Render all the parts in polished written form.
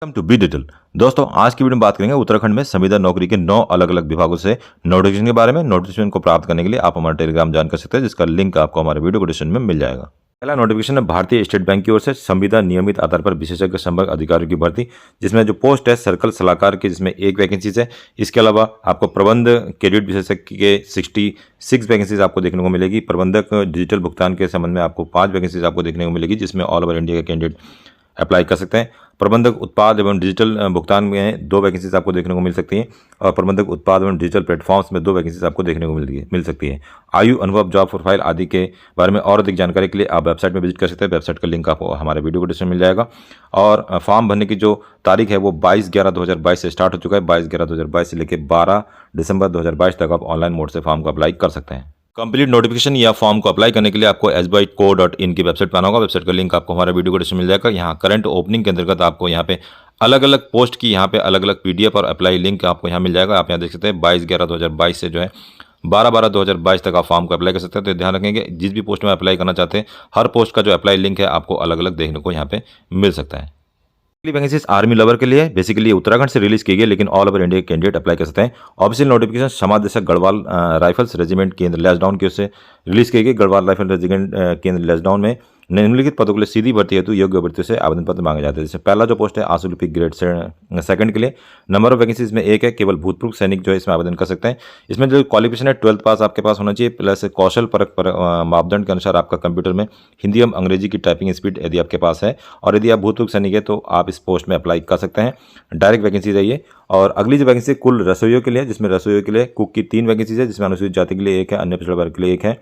Welcome to be detail. दोस्तों, आज की वीडियो में बात करेंगे उत्तराखंड में संविदा नौकरी के 9 अलग अलग विभागों से नोटिफिकेशन के बारे में। नोटिफिकेशन को प्राप्त करने के लिए आप हमारा टेलीग्राम ज्वाइन कर सकते हैं, जिसका लिंक आपको हमारे वीडियो डिस्क्रिप्शन में मिल जाएगा। पहला नोटिफिकेशन है भारतीय स्टेट बैंक की ओर से संविदा नियमित आधार पर विशेषज्ञ संपर्क अधिकारियों की भर्ती, जिसमें जो पोस्ट है सर्कल सलाहकार की, जिसमें 1 वैकेंसीज है। इसके अलावा आपको प्रबंध क्रेडिट विशेषज्ञ के 66 वैकेंसीज आपको देखने को मिलेगी। प्रबंधक डिजिटल भुगतान के संबंध में आपको 5 वैकेंसीज आपको देखने को मिलेगी, जिसमें ऑल ओवर इंडिया के कैंडिडेट अप्लाई कर सकते हैं। प्रबंधक उत्पाद एवं डिजिटल भुगतान में 2 वैकेंसीज आपको देखने को मिल सकती हैं और प्रबंधक उत्पाद एवं डिजिटल प्लेटफॉर्म्स में 2 वैकेंसीज आपको देखने को मिल सकती है। आयु, अनुभव, जॉब प्रोफाइल आदि के बारे में और अधिक जानकारी के लिए आप वेबसाइट में विजिट कर सकते हैं। वेबसाइट का लिंक आपको हमारे वीडियो को डिस्क्रिप्शन में मिल जाएगा। और फॉर्म भरने की जो तारीख है वो 22/11/2022 से स्टार्ट हो चुका है। 22/11/2022 से लेकर 12 दिसंबर 2022 तक आप ऑनलाइन मोड से फॉर्म को अप्लाई कर सकते हैं। कंप्लीट नोटिफिकेशन या फॉर्म को अप्लाई करने के लिए आपको sbyco.in की वेबसाइट पर आना होगा। वेबसाइट का लिंक आपको हमारे वीडियो को डिस्क्रिप्शन में मिल जाएगा। यहाँ करंट ओपनिंग के अंतर्गत आपको यहाँ पे अलग अलग पोस्ट की यहाँ पे अलग अलग PDF और अप्लाई लिंक आपको यहाँ मिल जाएगा। आप यहाँ देख सकते हैं 22/11/2022 से जो है 12/12/2022 तक आप फॉर्म को अप्लाई कर सकते हैं। तो ध्यान रखेंगे, जिस भी पोस्ट में अप्लाई करना चाहते हैं हर पोस्ट का जो अप्लाई लिंक है आपको अलग अलग देखने को यहाँ पे मिल सकता है। वैकेंसीज आर्मी लवर के लिए बेसिकली उत्तराखंड से रिलीज की गई, लेकिन ऑल ओवर इंडिया के कैंडिडेट अप्लाई कर सकते हैं। ऑफिशियल नोटिफिकेशन समादेशक गढ़वाल राइफल्स रेजिमेंट केंद्र लैसडाउन की ओर से रिलीज की गई। गढ़वाल राइफल रेजिमेंट केंद्र लैसडाउन में निम्नलिखित पदों के लिए सीधी भर्ती हेतु योग्य अभ्यर्थियों से आवेदन पत्र मांगे जाते हैं। जैसे पहला जो पोस्ट है आंसू लिपिक ग्रेड सेकंड के लिए, नंबर ऑफ वैकेंसीज में 1 है। केवल भूतपूर्व सैनिक जो है इसमें आवेदन कर सकते हैं। इसमें जो क्वालिफिकेशन है 12th पास आपके पास होना चाहिए, प्लस कौशल परक मापदंड के अनुसार आपका कंप्यूटर में हिंदी एवं अंग्रेजी की टाइपिंग स्पीड यदि आपके पास है, और यदि आप भूतपूर्व सैनिक है तो आप इस पोस्ट में अप्लाई कर सकते हैं। डायरेक्ट वैकेंसीज है ये। और अगली जो वैकेंसी कुल रसोइयों के लिए, जिसमें रसोइयों के लिए कुक की 3 वैकेंसीज है, जिसमें अनुसूचित जाति के लिए 1 है, अन्य पिछड़ा वर्ग के लिए 1 है,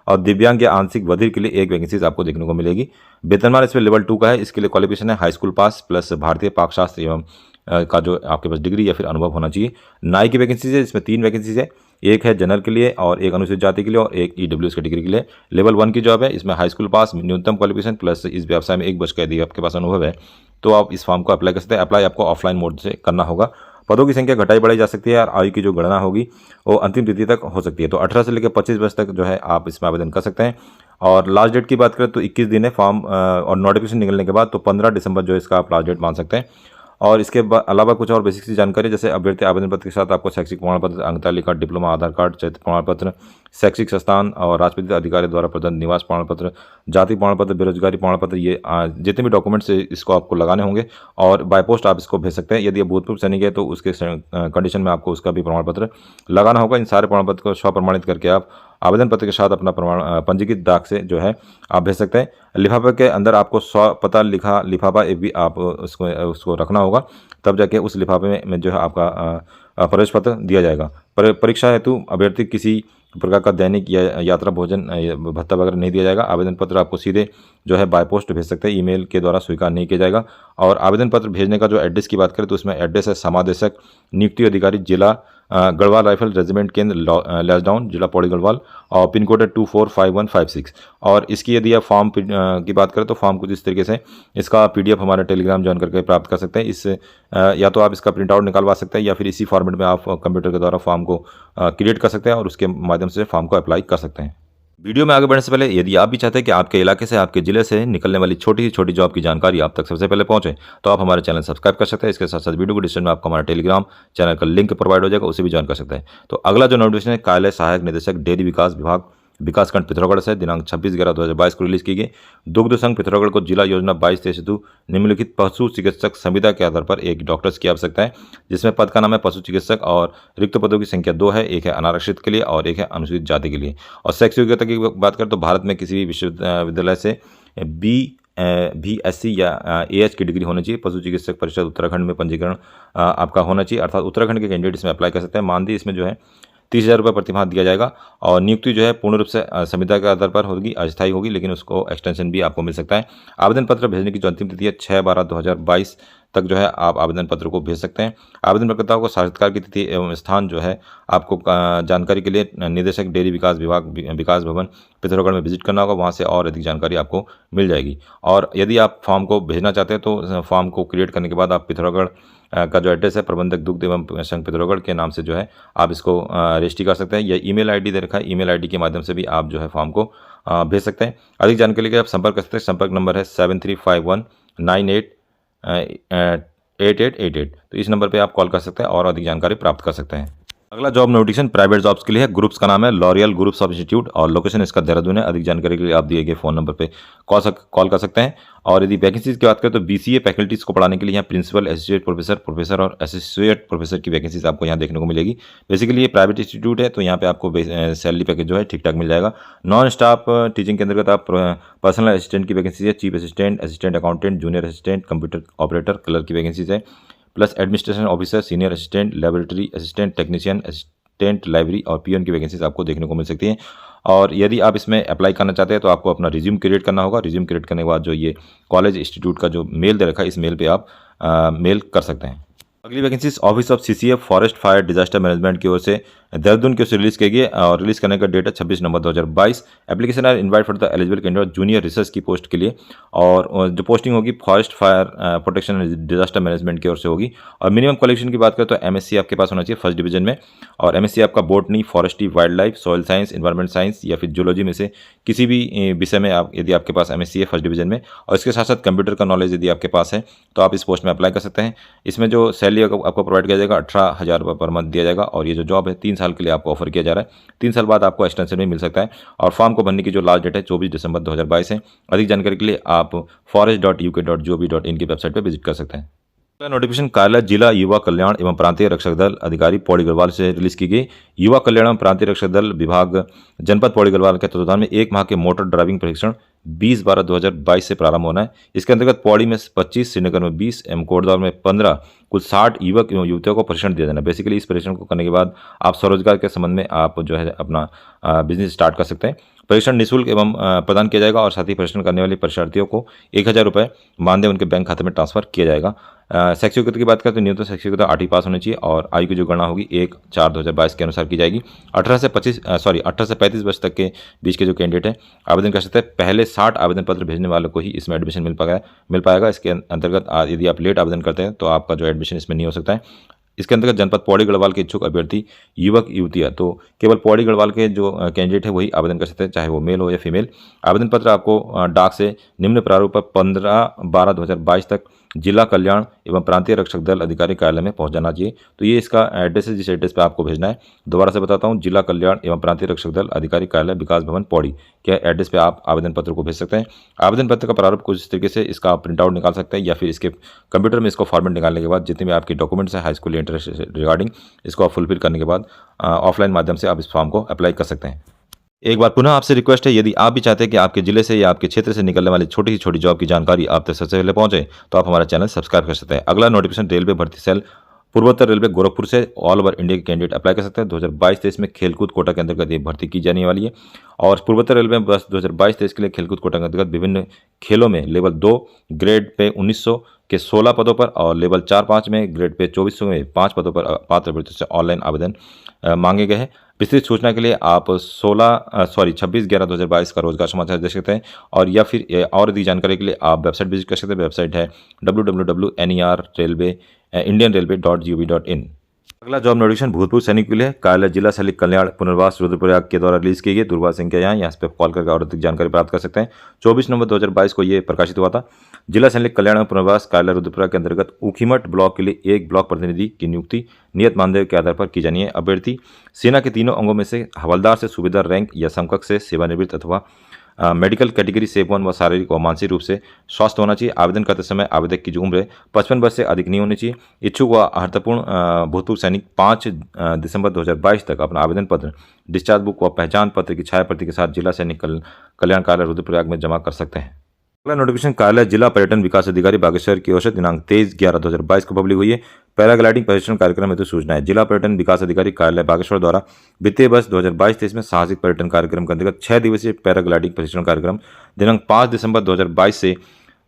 और दिव्यांग या आंशिक बधिर के लिए 1 वैकेंसीज आपको देखने को मिलेगी। वेतनमान इसमें लेवल 2 का है। इसके लिए क्वालिफिकेशन है हाई स्कूल पास प्लस भारतीय पाकशास्त्र एवं का जो आपके पास डिग्री या फिर अनुभव होना चाहिए। नाई की वैकेंसीज है, इसमें 3 वैकेंसीज है। 1 है जनरल के लिए और 1 अनुसूचित जाति के लिए और 1 EWS कैटेगरी के लिए। लेवल 1 की जॉब है। इसमें हाई स्कूल पास न्यूनतम क्वालिफिकेशन प्लस इस व्यवसाय में 1 वर्ष का यदि आपके पास अनुभव है तो आप इस फॉर्म को अप्लाई कर सकते हैं। अप्लाई आपको ऑफलाइन मोड से करना होगा। पदों की संख्या घटाई बढ़ाई जा सकती है और आयु की जो गणना होगी वो अंतिम तिथि तक हो सकती है। तो 18 से लेकर 25 वर्ष तक जो है आप इसमें आवेदन कर सकते हैं। और लास्ट डेट की बात करें तो 21 दिन है फॉर्म, और नोटिफिकेशन निकलने के बाद तो 15 दिसंबर जो इसका आप लास्ट डेट मान सकते हैं। और इसके अलावा कुछ और बेसिक सी जानकारी, जैसे अभ्यर्थी आवेदन पत्र के साथ आपको शैक्षिक प्रमाण पत्र, अंक तालिका, डिप्लोमा, आधार कार्ड, चयनित प्रमाण पत्र, शैक्षिक संस्थान और राजपत्रित अधिकारी द्वारा प्रदत्त निवास प्रमाण पत्र, जाति प्रमाण पत्र, बेरोजगारी प्रमाण पत्र, ये जितने भी डॉक्यूमेंट्स इसको आपको लगाने होंगे और बाय पोस्ट आप इसको भेज सकते हैं। यदि आप भूतपूर्व सैनिक है तो उसके कंडीशन में आपको उसका भी प्रमाण पत्र लगाना होगा। इन सारे प्रमाण पत्र को स्वप्रमाणित करके आप आवेदन पत्र के साथ अपना प्रमाण पंजीकृत डाक से जो है आप भेज सकते हैं। लिफाफे के अंदर आपको पता लिखा लिफाफा एक भी आप उसको रखना होगा, तब जाके उस लिफाफे में जो है आपका प्रवेश पत्र दिया जाएगा। परीक्षा हेतु अभ्यर्थी किसी प्रकार का दैनिक या यात्रा भोजन भत्ता वगैरह नहीं दिया जाएगा। आवेदन पत्र आपको सीधे जो है बाय पोस्ट भेज सकते हैं, ईमेल के द्वारा स्वीकार नहीं किया जाएगा। और आवेदन पत्र भेजने का जो एड्रेस की बात करें तो उसमें एड्रेस है समादेशक नियुक्ति अधिकारी जिला गढ़वाल राइफल रेजिमेंट केंद्र लैसडाउन, जिला पौड़ी गढ़वाल, और पिन कोड है 245156। और इसकी यदि आप फॉर्म की बात करें तो फॉर्म कुछ इस तरीके से, इसका PDF हमारे टेलीग्राम ज्वाइन करके प्राप्त कर सकते हैं। इस या तो आप इसका प्रिंट आउट निकालवा सकते हैं या फिर इसी फॉर्मेट में आप कंप्यूटर के द्वारा फॉर्म को क्रिएट कर सकते हैं और उसके माध्यम से फॉर्म को अप्लाई कर सकते हैं। वीडियो में आगे बढ़ने से पहले यदि आप भी चाहते हैं कि आपके इलाके से, आपके जिले से निकलने वाली छोटी से छोटी जॉब की जानकारी आप तक सबसे पहले पहुंचे, तो आप हमारे चैनल सब्सक्राइब कर सकते हैं। इसके साथ साथ वीडियो को डिस्क्रिप्शन में आपको हमारा टेलीग्राम चैनल का लिंक प्रोवाइड हो जाएगा, उसे भी ज्वाइन कर सकते हैं। तो अगला जो नोटिफिकेशन है कार्यालय सहायक निदेशक डेयरी विकास विभाग विकासखंड पिथौरागढ़ से दिनांक 26/11/2022 को रिलीज की गई। दुग्ध संघ पिथौरागढ़ को जिला योजना 22-23 हेतु निम्नलिखित पशु चिकित्सक संविदा के आधार पर 1 डॉक्टर्स की आवश्यकता है, जिसमें पद का नाम है पशु चिकित्सक और रिक्त पदों की संख्या 2 है। 1 है अनारक्षित के लिए और 1 है अनुसूचित जाति के लिए। और शैक्षिक योग्यता की बात करें तो भारत में किसी भी विश्वविद्यालय से BSc या AH की डिग्री होनी चाहिए। पशु चिकित्सक परिषद उत्तराखंड में पंजीकरण आपका होना चाहिए, अर्थात उत्तराखंड के कैंडिडेट इसमें अप्लाई कर सकते हैं। मानदेय इसमें जो है 30,000 रुपये प्रतिमाह दिया जाएगा। और नियुक्ति जो है पूर्ण रूप से संविदा के आधार पर होगी, अस्थायी होगी, लेकिन उसको एक्सटेंशन भी आपको मिल सकता है। आवेदन पत्र भेजने की जो अंतिम तिथि है 6/12/2022 तक जो है आप आवेदन पत्र को भेज सकते हैं। आवेदन प्रकर्ताओं को साक्षात्कार की तिथि एवं स्थान जो है आपको जानकारी के लिए निदेशक डेयरी विकास विभाग विकास भवन पिथौरागढ़ में विजिट करना होगा, वहाँ से और अधिक जानकारी आपको मिल जाएगी। और यदि आप फॉर्म को भेजना चाहते हैं तो फॉर्म को क्रिएट करने के बाद आप पिथौरागढ़ का जो एड्रेस है प्रबंधक दुग्ध एवं संघ पिथौरागढ़ के नाम से जो है आप इसको रजिस्ट्री कर सकते हैं। या ईमेल आईडी दे रखा है, ईमेल आईडी के माध्यम से भी आप जो है फॉर्म को भेज सकते हैं। अधिक जानकारी के लिए आप संपर्क कर सकते हैं। संपर्क नंबर है 735198 8888। तो इस नंबर पे आप कॉल कर सकते हैं और अधिक जानकारी प्राप्त कर सकते हैं। अगला जॉब नोटिफिकेशन प्राइवेट जॉब्स के लिए है। ग्रुप्स का नाम है लॉरियल ग्रुप्स ऑफ इंस्टीट्यूट और लोकेशन इसका देहरादून है। अधिक जानकारी के लिए आप दिए गए फ़ोन नंबर पे कॉल कर सकते हैं। और यदि वैकेंसीज की बात करें तो बीसीए फैकल्टीज को पढ़ाने के लिए यहाँ प्रिंसिपल, एसोसिएट प्रोफेसर, प्रोफेसर और एसोसिएट प्रोफेसर की वैकेंसीज आपको यहाँ देखने को मिलेगी। बेसिकली ये प्राइवेट इंस्टीट्यूट है, तो यहाँ पे आपको सैलरी पैकेज जो है ठीक ठाक मिल जाएगा। नॉन स्टाफ टीचिंग के अंतर्गत आप पर्सनल असिस्टेंट की वैकेंसी है, chief assistant, assistant accountant, junior assistant, computer operator, clerk की वैकेंसीज है, plus administration officer, senior assistant, laboratory assistant, technician, assistant library और पीएन की वैकेंसीज आपको देखने को मिल सकती हैं। और यदि आप इसमें अप्लाई करना चाहते हैं तो आपको अपना रिज्यूम क्रिएट करना होगा। रिज्यूम क्रिएट करने के बाद जो ये कॉलेज इंस्टीट्यूट का जो मेल दे रखा है, इस मेल पे आप मेल कर सकते हैं। अगली vacancies office of CCF forest fire disaster management की ओर से देहरादून की ओर से रिलीज की गई और रिलीज करने का डेट है 26 नवंबर 2022। Application are invite for the eligible candidate junior research की पोस्ट के लिए। और जो पोस्टिंग होगी forest fire protection and disaster management की ओर से होगी। और मिनिमम क्वालिफिकेशन की बात करें तो एमएससी आपके पास होना चाहिए फर्स्ट डिवीजन में। और एमएससी आपका botany, forestry, wild life, soil science, environment science या फिर जूलॉजी में से किसी भी विषय में आप यदि आपके पास एमएससी है फर्स्ट डिवीजन में, और इसके साथ साथ कंप्यूटर का नॉलेज यदि आपके पास है तो आप इस पोस्ट में अप्लाई कर सकते हैं। इसमें जो सैलरी आपको प्रोवाइड किया जाएगा 18,000 रुपये पर मंथ दिया जाएगा। और ये जो जॉब है 3 साल के लिए आपको ऑफर किया जा रहा है। 3 साल बाद आपको एक्सटेंशन भी मिल सकता है। और फॉर्म को भरने की जो लास्ट डेट है 24 दिसंबर 2022 है। अधिक जानकारी के लिए आप forest.uk.gov.in की वेबसाइट पर विजिट कर सकते हैं। नोटिफिकेशन कार्यालय जिला युवा कल्याण एवं प्रांतीय रक्षक दल अधिकारी पौड़ी गढ़वाल से रिलीज की गई। युवा कल्याण एवं प्रांतीय रक्षक दल विभाग जनपद पौड़ी गढ़वाल के तत्वाधान में 1 माह के मोटर ड्राइविंग प्रशिक्षण 20/12/2022 से प्रारंभ होना है। इसके अंतर्गत पौड़ी में 25, श्रीनगर में 20 एवं कोटद्वार में 15 कुल 60 युवक एवं युवतियों को प्रशिक्षण दिया जाना है। बेसिकली इस प्रशिक्षण को करने के बाद आप स्वरोजगार के संबंध में आप जो है अपना बिजनेस स्टार्ट कर सकते हैं। प्रशिक्षण निःशुल्क एवं प्रदान किया जाएगा और साथ ही प्रशिक्षण करने वाले परीक्षार्थियों को 1,000 रुपये मानदेय उनके बैंक खाते में ट्रांसफर किया जाएगा। शैक्षिक योग्यता की बात करें तो न्यूनतम शैक्षिक योग्यता 8वीं पास होनी चाहिए और आयु की जो गणना होगी 1/4/2022 के अनुसार की जाएगी। 18 से 35 वर्ष तक के बीच के जो कैंडिडेट हैं आवेदन कर सकते हैं। पहले 60 आवेदन पत्र भेजने वालों को ही इसमें एडमिशन मिल पाएगा। इसके अंतर्गत यदि आप लेट आवेदन करते हैं तो आपका जो एडमिशन इसमें नहीं हो सकता है। इसके अंतर्गत जनपद पौड़ी गढ़वाल के इच्छुक अभ्यर्थी युवक युवतियाँ तो केवल पौड़ी गढ़वाल के जो कैंडिडेट है वही आवेदन कर सकते हैं, चाहे वो मेल हो या फीमेल। आवेदन पत्र आपको डाक से निम्न प्रारूप पर 15/12/2022 तक जिला कल्याण एवं प्रांतीय रक्षक दल अधिकारी कार्यालय में पहुंच जाना चाहिए। तो ये इसका एड्रेस है जिस एड्रेस पे आपको भेजना है। दोबारा से बताता हूँ, जिला कल्याण एवं प्रांतीय रक्षक दल अधिकारी कार्यालय विकास भवन पौड़ी के एड्रेस पे आप आवेदन पत्र को भेज सकते हैं। आवेदन पत्र का प्रारूप कुछ इस तरीके से इसका आप प्रिंट आउट निकाल सकते हैं या फिर इसके कंप्यूटर में इसको फॉर्मेट निकालने के बाद जितने भी आपके डॉक्यूमेंट्स हैं हाई स्कूल इंटर रिगार्डिंग इसको आप फुलफिल करने के बाद ऑफलाइन माध्यम से आप इस फॉर्म को अप्लाई कर सकते हैं। एक बार पुनः आपसे रिक्वेस्ट है, यदि आप भी चाहते हैं कि आपके जिले से या आपके क्षेत्र से निकलने वाली छोटी से छोटी जॉब की जानकारी आप तक सबसे पहले पहुंचे तो आप हमारा चैनल सब्सक्राइब कर सकते हैं। अगला नोटिफिकेशन रेलवे भर्ती सेल पूर्वोत्तर रेलवे गोरखपुर से ऑल ओवर इंडिया के कैंडिडेट अप्लाई कर सकते हैं। 2022-23 में खेलकूद कोटा के अंतर्गत ये भर्ती की जाने वाली है। और पूर्वोत्तर रेलवे में बस 2022-23 के लिए खेलकूद कोटा के अंतर्गत विभिन्न खेलों में लेवल 2 ग्रेड पे 1900 के 16 पदों पर और लेवल 4-5 में ग्रेड पे 2400 में 5 पदों पर पात्र अभ्यर्थियों से ऑनलाइन आवेदन मांगे गए हैं। विस्तृत सूचना के लिए आप 26/11/2022 का रोजगार समाचार देख सकते हैं। और या फिर और अधिक जानकारी के लिए आप वेबसाइट विजिट कर सकते हैं। वेबसाइट है www.nerrailway.gov.in। अगला जॉब नोटिफिकेशन भूतपूर्व सैनिक के लिए कार्यालय जिला सैनिक कल्याण पुनर्वास रुद्रप्रयाग के द्वारा रिलीज की गई। दूरभाष संख्या यहाँ पे कॉल करके और अधिक जानकारी प्राप्त कर सकते हैं। 24 नवंबर 2022 को ये प्रकाशित हुआ था। जिला सैनिक कल्याण एवं पुनर्वास कार्यालय रुद्रप्रयाग के अंतर्गत ऊखीमठ ब्लॉक के लिए एक ब्लॉक प्रतिनिधि की नियुक्ति नियत मानदेय के आधार पर की जानी है। अभ्यर्थी सेना के तीनों अंगों में से हवलदार से सूबेदार रैंक या समकक्ष से सेवानिवृत्त अथवा मेडिकल कैटेगरी से 1 व शारीरिक व मानसिक रूप से स्वस्थ होना चाहिए। आवेदन करते समय आवेदक की जो उम्र 55 वर्ष से अधिक नहीं होनी चाहिए। इच्छुक व अर्थपूर्ण भूतपूर्व सैनिक 5 दिसंबर 2022 तक अपना आवेदन पत्र, डिस्चार्ज बुक व पहचान पत्र की छाया प्रति के साथ जिला सैनिक कल्याण कार्यालय रुद्रप्रयाग में जमा कर सकते हैं। अगला नोटिफिकेशन कार्यालय जिला पर्यटन विकास अधिकारी बागेश्वर की ओर से दिनांक 23/11/2022 को पब्लिक हुई है। पैराग्लाइडिंग प्रशिक्षण कार्यक्रम हेतु सूचना है। जिला पर्यटन विकास अधिकारी कार्यालय बागेश्वर द्वारा वित्तीय वर्ष 2022-23 में साहसिक पर्यटन कार्यक्रम के अंतर्गत 6 दिवसीय पैराग्लाइडिंग प्रशिक्षण कार्यक्रम दिनांक 5 दिसंबर 2022 से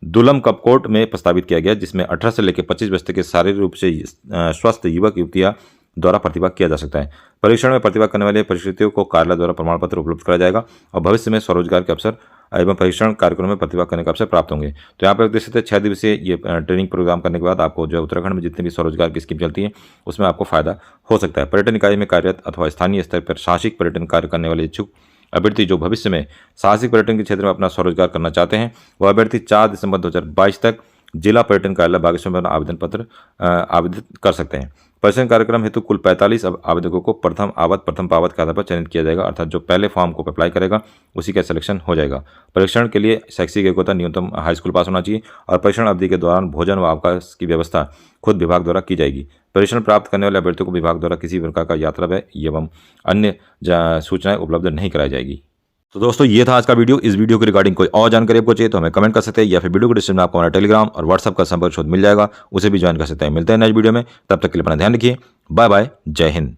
दुलम कपकोट में प्रस्तावित किया गया, जिसमें 18 से लेकर 25 वर्ष तक के शारीरिक रूप से स्वस्थ युवक युवतियां द्वारा प्रतिभाग किया जा सकता है। परीक्षण में प्रतिभाग करने वाले प्रशिक्षुओं को कार्यालय द्वारा प्रमाण पत्र उपलब्ध कराया जाएगा और भविष्य में स्वरोजगार के अवसर एवं परीक्षण कार्यक्रम में प्रतिभाग करने का अवसर प्राप्त होंगे। तो यहाँ पर देख सकते हैं 6 दिवसीय ये ट्रेनिंग प्रोग्राम करने के बाद आपको जो उत्तराखंड में जितनी भी स्वरोजगार की स्कीम चलती है उसमें आपको फायदा हो सकता है। पर्यटन इकाई में कार्यरत अथवा स्थानीय स्तर पर साहसिक पर्यटन कार्य करने वाले इच्छुक अभ्यर्थी जो भविष्य में साहसिक पर्यटन के क्षेत्र में अपना स्वरोजगार करना चाहते हैं वह अभ्यर्थी 4 दिसंबर 2022 तक जिला पर्यटन कार्यालय बागेश्वर में आवेदन पत्र आवेदित कर सकते हैं। परीक्षण कार्यक्रम हेतु कुल 45 आवेदकों को प्रथम आवत प्रथम पावत के आधार पर चयनित किया जाएगा, अर्थात जो पहले फॉर्म को अप्लाई करेगा उसी का सिलेक्शन हो जाएगा। परीक्षण के लिए शैक्षिक योग्यता न्यूनतम हाई स्कूल पास होना चाहिए और परीक्षण अवधि के दौरान भोजन व अवकाश की व्यवस्था खुद विभाग द्वारा की जाएगी। परीक्षण प्राप्त करने वाले अभ्यर्थियों को विभाग द्वारा किसी प्रकार का यात्रा व्यय एवं अन्य सूचनाएं उपलब्ध नहीं कराई जाएगी। तो दोस्तों ये था आज का वीडियो। इस वीडियो के रिगार्डिंग कोई और जानकारी आपको चाहिए तो हमें कमेंट कर सकते हैं या फिर वीडियो को डिस्क्रिप्शन में आपको हमारा टेलीग्राम और व्हाट्सएप का संपर्क शोध मिल जाएगा, उसे भी ज्वाइन कर सकते हैं। मिलते हैं नेक्स्ट वीडियो में, तब तक के लिए अपना ध्यान रखिए। बाय बाय, जय हिंद।